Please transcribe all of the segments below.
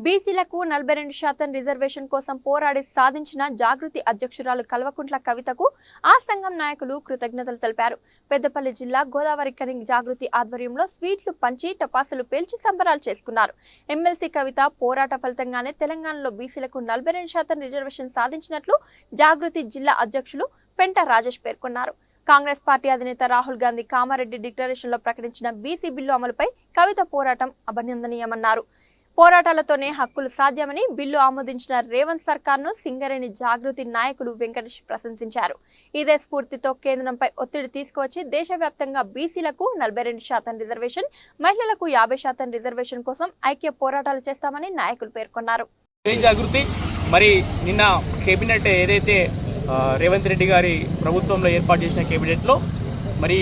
బీసీలకు 42% రిజర్వేషన్ కోసం పోరాడి సాధించిన జాగృతి అధ్యక్షురాలు కల్వకుంట్ల కవితకు ఆ సంఘం నాయకులు కృతజ్ఞతలు తెలిపారు. పెద్దపల్లి జిల్లా గోదావరి కని జాగృతి ఆధ్వర్యంలో స్వీట్లు పంచి టపాసులు పేల్చి సంబరాలు చేసుకున్నారు. ఎమ్మెల్సీ కవిత పోరాట ఫలితంగానే తెలంగాణలో బీసీలకు 42% రిజర్వేషన్ సాధించినట్లు జాగృతి జిల్లా అధ్యక్షులు పెంట రాజేష్ పేర్కొన్నారు. కాంగ్రెస్ పార్టీ అధినేత రాహుల్ గాంధీ కామారెడ్డి డిక్లరేషన్లో ప్రకటించిన బీసీ బిల్లు అమలుపై కవిత పోరాటం అభినందనీయమన్నారు. పోరాటాలతోనే హక్కులు సాధ్యమని బిల్లు ఆమోదించిన రేవంత్ సర్కార్ను సింగరేణి జాగృతి నాయకులు వెంకటేష్ ప్రశంసించారు. ఇదే స్ఫూర్తితో కేంద్రంపై ఒత్తిడి తీసుకువచ్చి దేశవ్యాప్తంగా బీసీలకు 42% రిజర్వేషన్, మహిళలకు 50% రిజర్వేషన్ కోసం ఐక్య పోరాటాలు చేస్తామని నాయకులు పేర్కొన్నారు. జాగృతి మరి నిన్న కేబినెట్ ఏదైతే రేవంత్ రెడ్డి గారి ప్రభుత్వంలో ఏర్పాటు చేసిన కేబినెట్లో మరి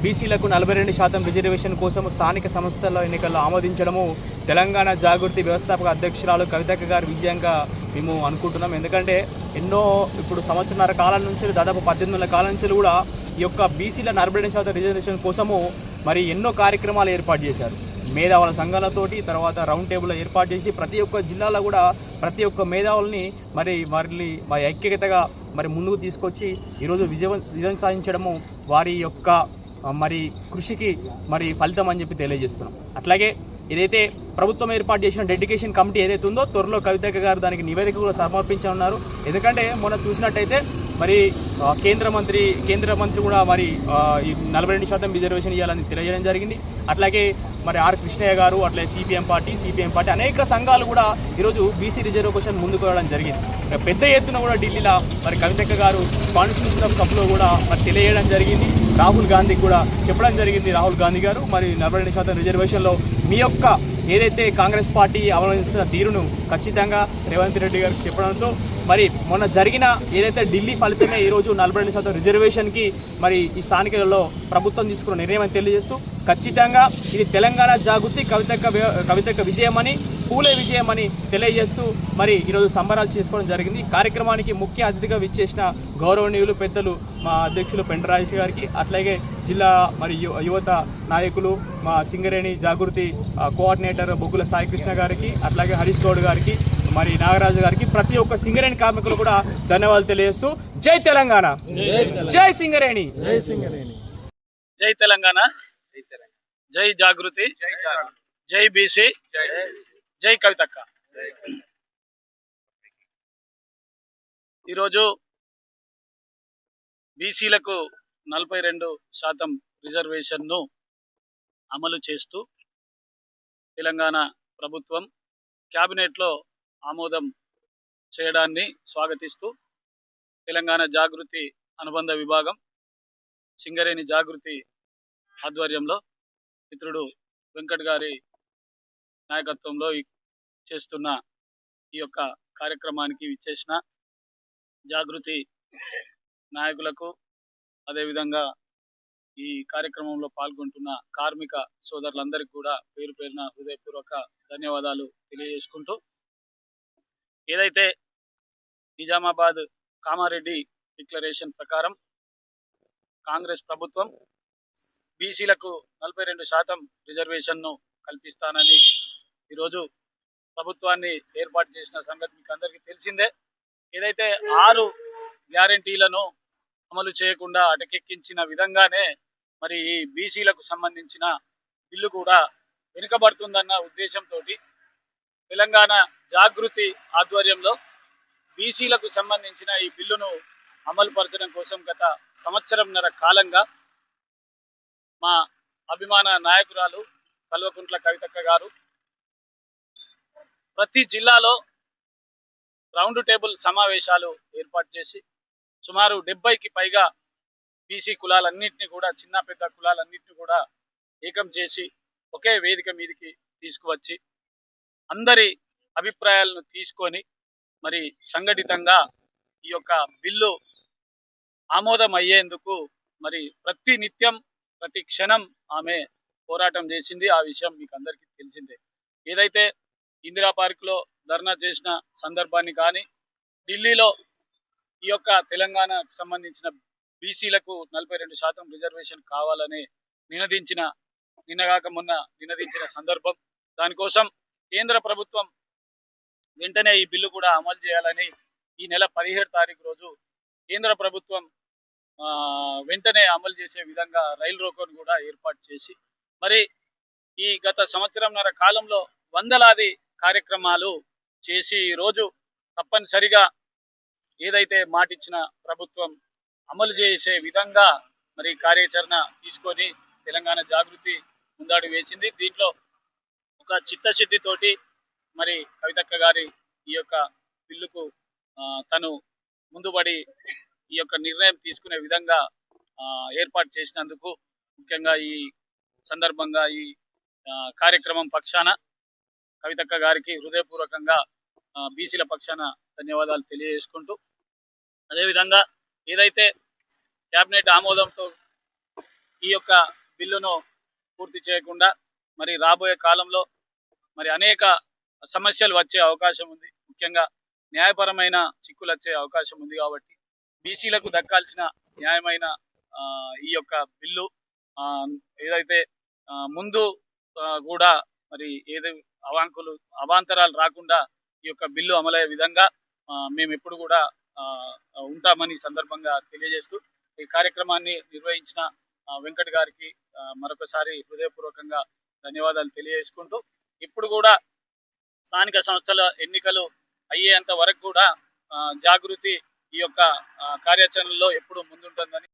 బీసీలకు 42% రిజర్వేషన్ కోసం స్థానిక సంస్థల ఎన్నికల్లో ఆమోదించడము తెలంగాణ జాగృతి వ్యవస్థాపక అధ్యక్షురాలు కవితక్క గారి విజయంగా మేము అనుకుంటున్నాం. ఎందుకంటే ఎన్నో ఇప్పుడు సంవత్సరాల కాలం నుంచి దాదాపు 18 నెలల కాలం నుంచి కూడా ఈ యొక్క బీసీల 42% రిజర్వేషన్ కోసము మరి ఎన్నో కార్యక్రమాలు ఏర్పాటు చేశారు. మేధావుల సంఘాలతోటి తర్వాత రౌండ్ టేబుల్ ఏర్పాటు చేసి ప్రతి ఒక్క జిల్లాలో కూడా ప్రతి ఒక్క మేధావుల్ని మరి వారి ఐక్యతగా మరి ముందుకు తీసుకొచ్చి ఈరోజు విజయం సాధించడము వారి యొక్క మరి కృషికి మరి ఫలితం అని చెప్పి తెలియజేస్తున్నాం. అట్లాగే ఏదైతే ప్రభుత్వం ఏర్పాటు చేసిన డెడికేషన్ కమిటీ ఏదైతే ఉందో త్వరలో కవితక్క గారు దానికి నివేదిక కూడా సమర్పించనున్నారు. ఎందుకంటే మొన్న చూసినట్టయితే మరి కేంద్ర మంత్రి కూడా మరి ఈ 42% రిజర్వేషన్ ఇవ్వాలని తెలియజేయడం జరిగింది. అట్లాగే మరి ఆర్ కృష్ణయ్య గారు అట్లాగే సిపిఎం పార్టీ అనేక సంఘాలు కూడా ఈరోజు బీసీ రిజర్వేషన్ ముందుకు రావడం జరిగింది. పెద్ద ఎత్తున కూడా ఢిల్లీలో మరి కవితక్క గారు కాన్స్టిట్యూషన్ ఆఫ్ కప్లో కూడా మరి తెలియజేయడం జరిగింది. రాహుల్ గాంధీకి కూడా చెప్పడం జరిగింది. రాహుల్ గాంధీ గారు మరి 42% రిజర్వేషన్లో మీ యొక్క ఏదైతే కాంగ్రెస్ పార్టీ అవలంబిస్తున్న తీరును ఖచ్చితంగా రేవంత్ రెడ్డి గారికి చెప్పడంతో మరి మొన్న జరిగిన ఏదైతే ఢిల్లీ ఫలితమే ఈరోజు 42% రిజర్వేషన్కి మరి ఈ స్థానికలలో ప్రభుత్వం తీసుకున్న నిర్ణయం అని తెలియజేస్తూ ఖచ్చితంగా ఇది తెలంగాణ జాగృతి కవితక్క విజయమని పూలే విజయమని తెలియజేస్తూ మరి ఈరోజు సంబరాలు చేసుకోవడం జరిగింది. కార్యక్రమానికి ముఖ్య అతిథిగా విచ్చేసిన గౌరవనీయులు పెద్దలు మా అధ్యక్షులు పెంట రాజేష్ గారికి, అట్లాగే జిల్లా మరి యువత నాయకులు మా సింగరేణి జాగృతి కోఆర్డినేటర్ బొగ్గుల సాయికృష్ణ గారికి, అట్లాగే హరీష్ గౌడ్ గారికి, మరి నాగరాజు గారికి, ప్రతి ఒక్క సింగరేణి కార్మికులు కూడా ధన్యవాదాలు తెలియజేస్తూ జై తెలంగాణ, జై సింగరేణి, జై తెలంగాణ, జై జాగృతి, జై బీసీ, జై కవితక్క. ఈరోజు బీసీలకు 42% రిజర్వేషన్ను అమలు చేస్తూ తెలంగాణ ప్రభుత్వం క్యాబినెట్లో ఆమోదం చేయడాన్ని స్వాగతిస్తూ తెలంగాణ జాగృతి అనుబంధ విభాగం సింగరేణి జాగృతి ఆధ్వర్యంలో మిత్రుడు వెంకట్ గారి నాయకత్వంలో చేస్తున్న ఈ యొక్క కార్యక్రమానికి విచ్చేసిన జాగృతి నాయకులకు, అదేవిధంగా ఈ కార్యక్రమంలో పాల్గొంటున్న కార్మిక సోదరులందరికీ కూడా పేరు పేరున హృదయపూర్వక ధన్యవాదాలు తెలియజేసుకుంటూ, ఏదైతే నిజామాబాద్ కామారెడ్డి డిక్లరేషన్ ప్రకారం కాంగ్రెస్ ప్రభుత్వం బీసీలకు 42% రిజర్వేషన్ను కల్పిస్తానని ఈరోజు ప్రభుత్వాన్ని ఏర్పాటు చేసిన సంగతి మీకు అందరికీ తెలిసిందే. ఏదైతే 6 గ్యారంటీలను అమలు చేయకుండా అటకెక్కించిన విధంగానే మరి ఈ బీసీలకు సంబంధించిన బిల్లు కూడా వెనుకబడుతుందన్న ఉద్దేశంతో తెలంగాణ జాగృతి ఆధ్వర్యంలో బీసీలకు సంబంధించిన ఈ బిల్లును అమలు పరచడం కోసం గత సంవత్సరంన్నర కాలంగా మా అభిమాన నాయకురాలు కల్వకుంట్ల కవితక్క గారు ప్రతి జిల్లాలో రౌండ్ టేబుల్ సమావేశాలు ఏర్పాటు చేసి సుమారు 70కి పైగా బీసీ కులాలన్నింటినీ కూడా, చిన్న పెద్ద కులాలన్నింటినీ కూడా ఏకం చేసి ఒకే వేదిక మీదకి తీసుకువచ్చి అందరి అభిప్రాయాలను తీసుకొని మరి సంఘటితంగా ఈ యొక్క బిల్లు ఆమోదం అయ్యేందుకు మరి ప్రతి నిత్యం ప్రతి క్షణం ఆమె పోరాటం చేసింది. ఆ విషయం మీకు అందరికీ తెలిసిందే. ఏదైతే ఇందిరా పార్క్లో ధర్నా చేసిన సందర్భాన్ని కానీ, ఢిల్లీలో ఈ యొక్క తెలంగాణకు సంబంధించిన బీసీలకు 42% రిజర్వేషన్ కావాలని నిన్నగాక మొన్న నినదించిన సందర్భం, దానికోసం కేంద్ర ప్రభుత్వం వెంటనే ఈ బిల్లు కూడా అమలు చేయాలని ఈ నెల 17 తారీఖు రోజు కేంద్ర ప్రభుత్వం వెంటనే అమలు చేసే విధంగా రైలు రోకోను కూడా ఏర్పాటు చేసి మరి ఈ గత సంవత్సరంన్నర కాలంలో వందలాది కార్యక్రమాలు చేసి ఈరోజు తప్పనిసరిగా ఏదైతే మాటిచ్చిన ప్రభుత్వం అమలు చేసే విధంగా మరి కార్యాచరణ తీసుకొని తెలంగాణ జాగృతి ముందడుగు వేసింది. దీంట్లో ఒక చిత్తశుద్ధితోటి మరి కవితక్క గారి ఈ యొక్క బిల్లుకు తను ముందుబడి ఈ యొక్క నిర్ణయం తీసుకునే విధంగా ఏర్పాటు చేసినందుకు ముఖ్యంగా ఈ సందర్భంగా ఈ కార్యక్రమం పక్షాన కవితక్క గారికి హృదయపూర్వకంగా బీసీల పక్షాన ధన్యవాదాలు తెలియజేసుకుంటూ, అదేవిధంగా ఏదైతే క్యాబినెట్ ఆమోదంతో ఈ యొక్క బిల్లును పూర్తి చేయకుండా మరి రాబోయే కాలంలో మరి అనేక సమస్యలు వచ్చే అవకాశం ఉంది, ముఖ్యంగా న్యాయపరమైన చిక్కులు వచ్చే అవకాశం ఉంది. కాబట్టి బీసీలకు దక్కాల్సిన న్యాయమైన ఈ యొక్క బిల్లు ఏదైతే ముందు కూడా మరి ఏది అవాంతరాలు రాకుండా ఈ యొక్క బిల్లు అమలయ్యే విధంగా మేము ఎప్పుడు కూడా ఉంటామని సందర్భంగా తెలియజేస్తూ ఈ కార్యక్రమాన్ని నిర్వహించిన వెంకట్ గారికి మరొకసారి హృదయపూర్వకంగా ధన్యవాదాలు తెలియజేసుకుంటూ, ఇప్పుడు కూడా స్థానిక సంస్థల ఎన్నికలు అయ్యేంత వరకు కూడా జాగృతి ఈ యొక్క కార్యాచరణలో ఎప్పుడు ముందుంటుందని